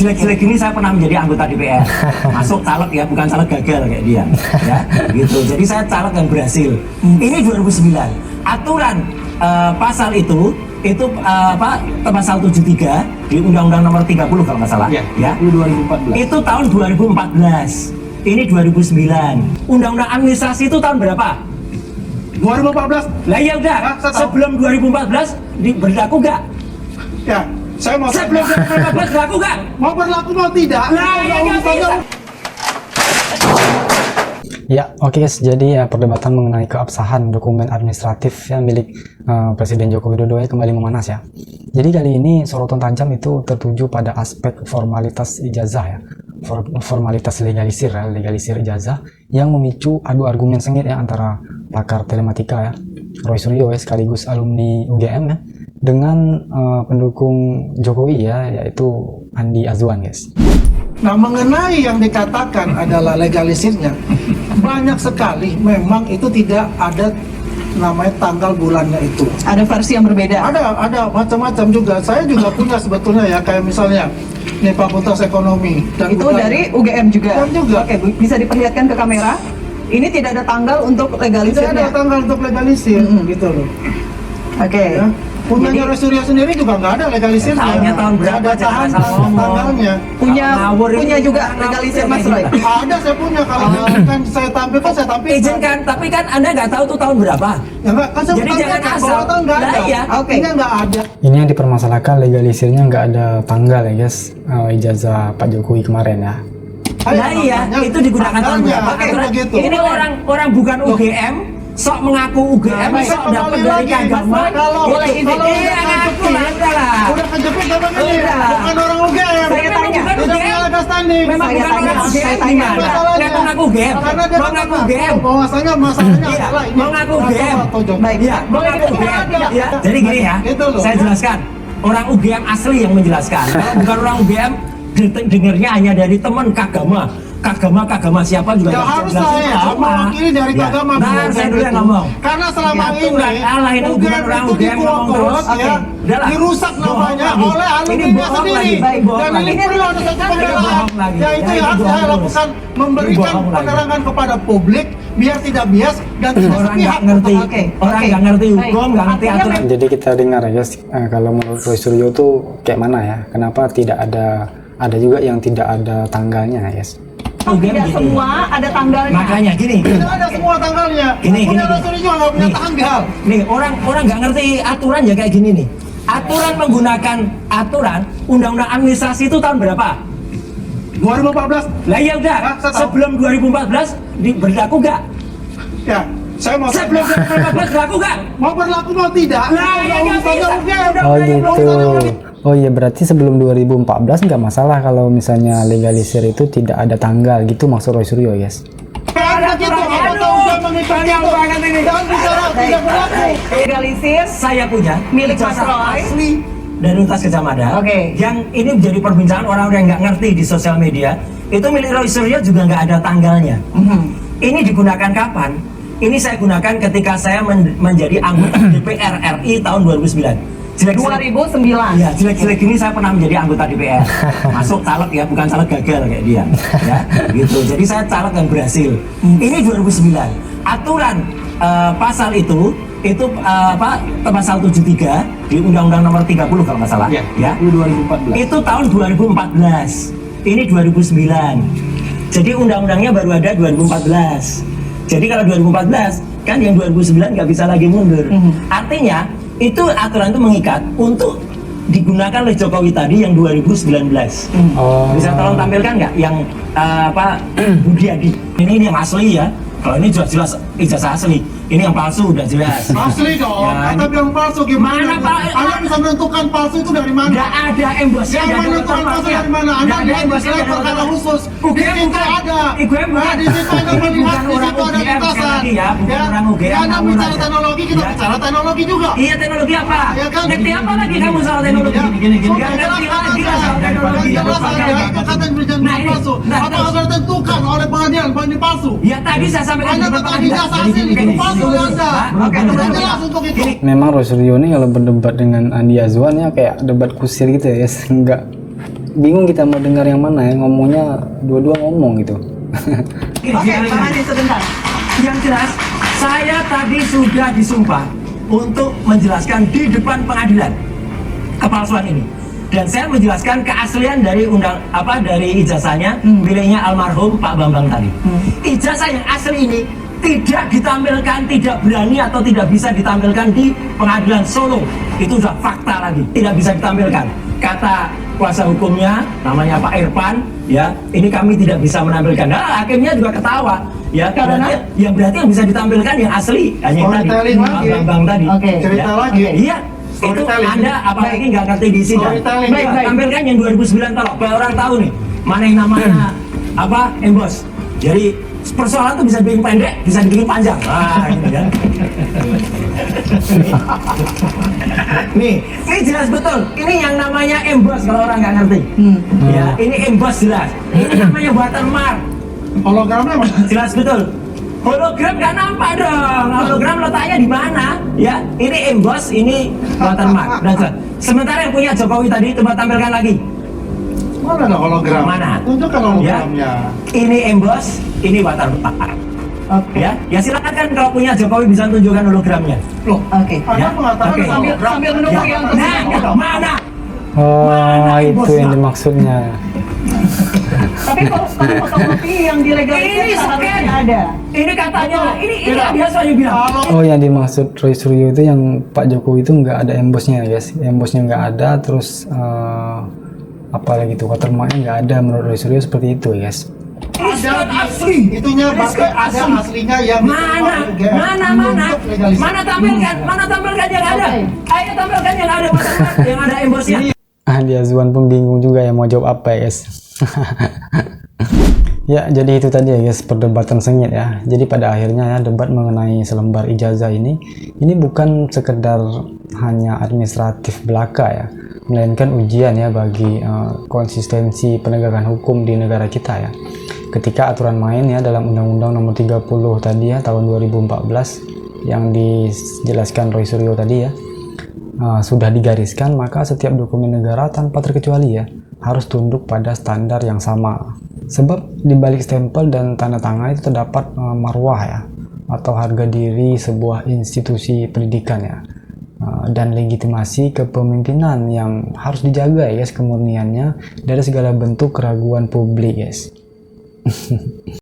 jelek-jelek gini saya pernah menjadi anggota DPR. Masuk caleg ya, bukan caleg gagal kayak dia. Ya, gitu. Jadi saya caleg yang berhasil. Ini 2009. Aturan pasal itu pasal 73 di Undang-Undang Nomor 30 kalau nggak salah. Ya. 2014. Itu tahun 2014. Ini 2009. Undang-Undang administrasi itu tahun berapa? 2014. Lah ya udah, sebelum 2014 berlaku nggak? Ya, saya mau Sebelum 2014 berlaku nggak? mau berlaku mau tidak? Lah ya nggak bisa. Ya, oke guys. Jadi perdebatan mengenai keabsahan dokumen administratif yang milik Presiden Joko Widodo kembali memanas ya. Jadi kali ini sorotan tajam itu tertuju pada aspek formalitas ijazah ya. Formalitas legalisir ijazah yang memicu adu argumen sengit ya antara pakar telematika ya, Roy Suryo sekaligus alumni UGM ya, dengan pendukung Jokowi ya, yaitu Andi Azwan guys. Nah, mengenai yang dikatakan adalah legalisirnya, banyak sekali memang itu tidak ada namanya tanggal bulannya itu. Ada versi yang berbeda. Ada macam-macam juga. Saya juga punya sebetulnya ya, kayak misalnya nih Fakultas Ekonomi dan Itu dari UGM juga. UGM juga. Oke, bisa diperlihatkan ke kamera. Ini tidak ada tanggal untuk Tidak ada legalisirnya. tanggal untuk legalisir, gitu loh. Oke. Ya. Punyanya Roy Suryo sendiri juga nggak ada legalisirnya. Tahunnya tahun berapa, Nggak ada jangan salah ngomong. tanggalnya. Punya Ngawur ini. punya juga legalisir Mas Roy. Ada, saya punya. Kalau kan saya tampilkan, saya tampilkan. Izinkan, tapi kan Anda nggak tahu tuh tahun berapa. Ya enggak, kan saya Jadi jangan tampilkan asal. bahwa tahun nggak Lah ada. iya. Oke. Ini nggak ada. Ini yang dipermasalahkan legalisirnya nggak ada tanggal ya guys, ijazah Pak Jokowi kemarin ya. Nah iya, itu digunakan tahun tanggalnya. berapa? Oke, Aturan. begitu. Ini orang bukan UGM, sok mengaku UGM, Nah, sok kembali dapat dari lagi, agama. Mas, kalau- Itu kalau ini udah ngaku lah, udah lah. Udah kejepit apa ini? Udah. Bukan orang UGM. Saya tanya. Bukan Tidak UGM. punya legal standing. Memang Saya bukan tanya, orang saya UGM tanya. gimana? Masalahnya. Nggak mengaku UGM, Karena dia mau ngaku UGM. masalahnya Iya, adalah ini. mau ngaku UGM. Baik. Iya, mau ngaku UGM. Ya, jadi gini ya, Gitu loh. saya jelaskan. Orang UGM asli yang menjelaskan. Kalau bukan orang UGM, dengarnya hanya dari teman kagama siapa juga Ya nggak bisa harus jelasin, saya percuma. mewakili dari Ya. agama. Nah, saya dulu yang ngomong. Karena selama Ya, ini aturan Allah itu bukan orang itu UGM ngomong terus. dibongkar, ya, Udahlah. dirusak Bohong namanya lagi. oleh Ini alumninya bohong sendiri. lagi. Baik, bohong Dan lagi. ini perlu ada satu pembelaan. bohong lagi. Ya itu Ya, yang ini harus saya bohong lakukan, terus. memberikan Ini bohong lagi. penerangan kepada publik biar tidak bias dan tidak Orang sepihak. nggak ngerti, Oke, orang oke. nggak ngerti Baik. hukum, nggak ngerti Artinya aturan. Jadi kita dengar ya guys, kalau menurut Roy Suryo tuh kayak mana ya? Kenapa tidak ada juga yang tidak ada tanggalnya ya guys? UGM Tidak gini. semua ada tanggalnya. Makanya gini. Tidak ada semua tanggalnya. Gini, Punya gini. Rasul juga nggak punya Nih. tanggal. Nih, orang nggak ngerti aturan ya kayak gini nih. Aturan menggunakan aturan Undang-Undang Administrasi itu tahun berapa? 2014. Lah ya udah, saya tahu. sebelum 2014 berlaku nggak? Ya, saya mau Sebelum 2014 berlaku nggak? mau berlaku mau tidak? Lah ya nggak bisa. Oh gitu. Oh iya, berarti sebelum 2014 nggak masalah kalau misalnya legalisir itu tidak ada tanggal gitu maksud Roy Suryo guys. Ada gitu, apa tahu saya mengikuti itu. Jangan bicara tidak berlaku. Legalisir Saya punya Milik Mas ijazah Roy. asli dari Universitas Gadjah Mada. Oke. Yang ini menjadi perbincangan orang-orang yang nggak ngerti di sosial media. Itu milik Roy Suryo juga nggak ada tanggalnya. Ini digunakan kapan? Ini saya gunakan ketika saya menjadi anggota DPR RI tahun 2009. Jelek-jelek 2009. ya, jelek-jelek gini saya pernah menjadi anggota DPR. Masuk caleg ya, bukan caleg gagal kayak dia. Ya, gitu. Jadi saya caleg yang berhasil. Ini 2009. Aturan pasal itu pasal 73 di Undang-Undang Nomor 30 kalau nggak salah. Ya. 2014. Itu tahun 2014. Ini 2009. Jadi undang-undangnya baru ada 2014. Jadi kalau 2014 kan yang 2009 nggak bisa lagi mundur. Artinya itu aturan itu mengikat untuk digunakan oleh Jokowi tadi yang 2019. Oh. Bisa tolong tampilkan nggak yang Budiadi? Ini yang asli ya. Kalau ini jelas ijazah asli. Ini yang palsu udah jelas. Asli dong, Ya, kata bilang palsu Mana, gimana? Pak? Anda bisa menentukan palsu itu dari mana? Nggak ada embosnya. Yang nggak ada menentukan palsu informasinya. dari mana? Anda Nggak ada lihat di embosnya, slide nggak ada perkara informasinya. khusus. Di UGM situ bukan. ada. UGM bukan. Nah, di situ Anda Ini melihat, bukan di orang situ ada UGM, kitasan. sekali lagi ya, bukan orang UGM, Ya, Anda ngawur bicara aja. teknologi, kita Ya. bicara teknologi juga. Iya, teknologi apa? Ya kan? Ngerti apa lagi kamu soal teknologi? Ya, Nggak sudah ngerti jelas lagi lah soal Anda. teknologi. Yang jelas Anda, itu kata yang berjanji Nah, ini. palsu. Nah, Apa terus. sudah ditentukan oleh pengadilan bahwa ini palsu? Ya tadi saya sampaikan Anda di depan tadi pengadilan. jasa asli, itu palsu Anda. Oke, Sudah oke. jelas untuk itu. Memang Roy Suryo ini kalau berdebat dengan Andi Azwan ya kayak debat kusir gitu ya guys. bingung kita mau dengar yang mana ya, ngomongnya dua-dua ngomong gitu. Oke, Bang Andi sebentar. Yang jelas, saya tadi sudah disumpah untuk menjelaskan di depan pengadilan kepalsuan ini. Dan saya menjelaskan keaslian dari dari ijazahnya miliknya almarhum Pak Bambang tadi. Ijazah yang asli ini tidak ditampilkan, tidak berani atau tidak bisa ditampilkan di pengadilan Solo. Itu sudah fakta lagi, tidak bisa ditampilkan. Kata kuasa hukumnya, namanya Pak Irfan, ya, ini kami tidak bisa menampilkan. Nah, hakimnya juga ketawa, ya, karena berarti yang bisa ditampilkan yang asli, hanya yang tadi, Storytelling Pak lagi. Bambang tadi. Oke. Cerita Ya. lagi. Iya. Itu Storytelling. Anda apalagi nggak ngerti di sidang. Storytelling. Baik, Baik. tampilkan yang 2009 tolong, biar orang tahu nih mana yang namanya embos. Jadi persoalan tuh bisa dibikin pendek, bisa dibikin panjang. Nah, gitu kan. Ini jelas betul. Ini yang namanya embos kalau orang nggak ngerti. Ya, ini embos jelas. Ini namanya watermark. Hologramnya mana? Jelas betul. Hologram nggak nampak dong. Hologram letaknya di mana? Ya, ini emboss, ini watermark. Dan jelas. Sementara yang punya Jokowi tadi, coba tampilkan lagi. Mana ada hologram? Mana? Tunjukkan hologramnya. Ini emboss, ini watermark. Oke. Ya silakan kan kalau punya Jokowi bisa tunjukkan hologramnya. Loh, Oke. Anda mengatakan Oke. hologram. Sambil menunggu yang Nah, mana? Oh, Mana itu embosnya? yang dimaksudnya. Tapi kalau fotokopi yang Ini dilegalisir scan. seharusnya ada. Ini katanya, ini Tidak. dia soalnya bilang. Kalau Oh, yang dimaksud Roy Suryo itu yang Pak Jokowi itu nggak ada embosnya guys. Embosnya nggak ada, terus apa lagi tuh watermarknya nggak ada menurut Roy Suryo seperti itu guys. Ini scan asli. itunya Ini berarti scan ada asli. aslinya yang Mana? UGM untuk legalisasi. Mana tampilkan? Mana tampilkan yang ada? Oke. Ayo tampilkan yang ada watermark, yang ada embosnya. Dia Zuan pun bingung juga ya mau jawab apa ya guys. Ya, jadi itu tadi ya guys perdebatan sengit ya. Jadi pada akhirnya ya debat mengenai selembar ijazah ini bukan sekedar hanya administratif belaka ya, melainkan ujian ya bagi konsistensi penegakan hukum di negara kita ya. Ketika aturan main ya dalam Undang-Undang Nomor 30 tadi ya tahun 2014 yang dijelaskan Roy Suryo tadi ya sudah digariskan, maka setiap dokumen negara tanpa terkecuali ya harus tunduk pada standar yang sama. Sebab di balik stempel dan tanda tangan itu terdapat marwah ya atau harga diri sebuah institusi pendidikan ya, dan legitimasi kepemimpinan yang harus dijaga ya guys, kemurniannya dari segala bentuk keraguan publik guys.